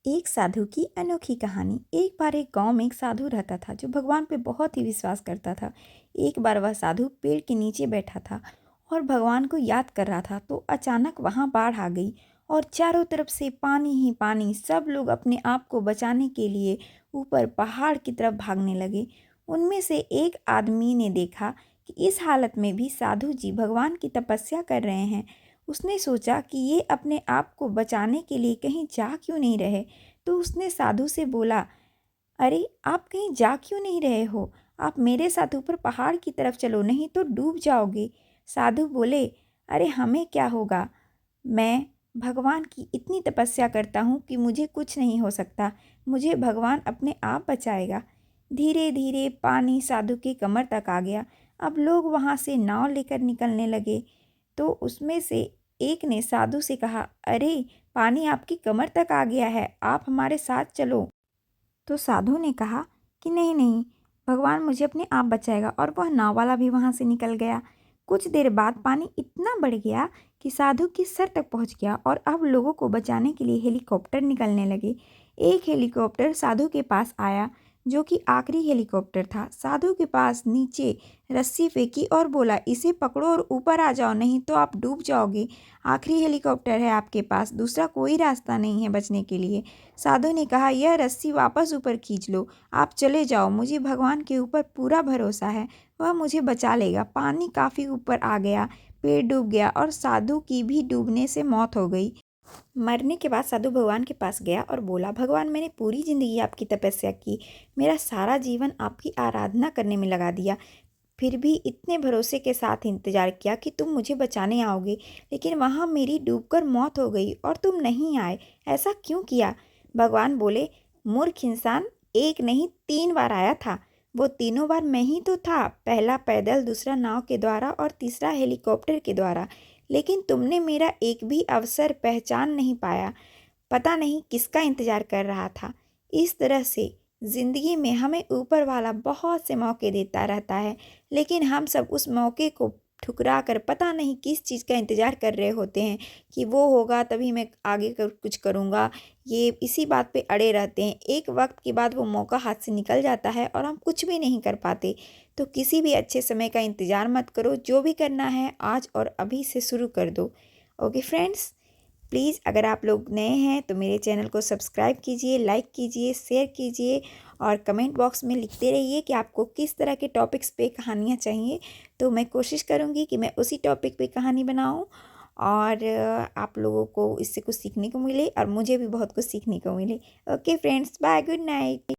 एक साधु की अनोखी कहानी। एक बार एक गांव में एक साधु रहता था जो भगवान पे बहुत ही विश्वास करता था। एक बार वह साधु पेड़ के नीचे बैठा था और भगवान को याद कर रहा था, तो अचानक वहां बाढ़ आ गई और चारों तरफ से पानी ही पानी। सब लोग अपने आप को बचाने के लिए ऊपर पहाड़ की तरफ भागने लगे। उनमें से एक आदमी ने देखा कि इस हालत में भी साधु जी भगवान की तपस्या कर रहे हैं। उसने सोचा कि ये अपने आप को बचाने के लिए कहीं जा क्यों नहीं रहे। तो उसने साधु से बोला, अरे आप कहीं जा क्यों नहीं रहे हो? आप मेरे साथ ऊपर पहाड़ की तरफ चलो, नहीं तो डूब जाओगे। साधु बोले, अरे हमें क्या होगा, मैं भगवान की इतनी तपस्या करता हूँ कि मुझे कुछ नहीं हो सकता, मुझे भगवान अपने आप बचाएगा। धीरे धीरे पानी साधु की कमर तक आ गया। अब लोग वहाँ से नाव लेकर निकलने लगे। तो उसमें से एक ने साधु से कहा, अरे पानी आपकी कमर तक आ गया है, आप हमारे साथ चलो। तो साधु ने कहा कि नहीं नहीं, भगवान मुझे अपने आप बचाएगा, और वह नाव वाला भी वहाँ से निकल गया। कुछ देर बाद पानी इतना बढ़ गया कि साधु की सर तक पहुँच गया और अब लोगों को बचाने के लिए हेलीकॉप्टर निकलने लगे। एक हेलीकॉप्टर साधु के पास आया, जो कि आखिरी हेलीकॉप्टर था। साधु के पास नीचे रस्सी फेंकी और बोला, इसे पकड़ो और ऊपर आ जाओ, नहीं तो आप डूब जाओगे। आखिरी हेलीकॉप्टर है आपके पास, दूसरा कोई रास्ता नहीं है बचने के लिए। साधु ने कहा, यह रस्सी वापस ऊपर खींच लो, आप चले जाओ, मुझे भगवान के ऊपर पूरा भरोसा है, वह मुझे बचा लेगा। पानी काफ़ी ऊपर आ गया, पेड़ डूब गया और साधु की भी डूबने से मौत हो गई। मरने के बाद साधु भगवान के पास गया और बोला, भगवान मैंने पूरी ज़िंदगी आपकी तपस्या की, मेरा सारा जीवन आपकी आराधना करने में लगा दिया, फिर भी इतने भरोसे के साथ इंतज़ार किया कि तुम मुझे बचाने आओगे, लेकिन वहाँ मेरी डूबकर मौत हो गई और तुम नहीं आए, ऐसा क्यों किया? भगवान बोले, मूर्ख इंसान, एक नहीं 3 बार आया था, वो तीनों बार मैं ही तो था, पहला पैदल, दूसरा नाव के द्वारा और तीसरा हेलीकॉप्टर के द्वारा, लेकिन तुमने मेरा एक भी अवसर पहचान नहीं पाया, पता नहीं किसका इंतज़ार कर रहा था। इस तरह से ज़िंदगी में हमें ऊपर वाला बहुत से मौके देता रहता है, लेकिन हम सब उस मौके को ठुकरा कर पता नहीं किस चीज़ का इंतज़ार कर रहे होते हैं कि वो होगा तभी मैं आगे कुछ करूँगा। ये इसी बात पे अड़े रहते हैं। एक वक्त के बाद वो मौका हाथ से निकल जाता है और हम कुछ भी नहीं कर पाते। तो किसी भी अच्छे समय का इंतज़ार मत करो, जो भी करना है आज और अभी से शुरू कर दो। ओके फ्रेंड्स, प्लीज़ अगर आप लोग नए हैं तो मेरे चैनल को सब्सक्राइब कीजिए, लाइक कीजिए, शेयर कीजिए और कमेंट बॉक्स में लिखते रहिए कि आपको किस तरह के टॉपिक्स पे कहानियाँ चाहिए। तो मैं कोशिश करूँगी कि मैं उसी टॉपिक पे कहानी बनाऊँ और आप लोगों को इससे कुछ सीखने को मिले और मुझे भी बहुत कुछ सीखने को मिले। Okay friends, bye, good night.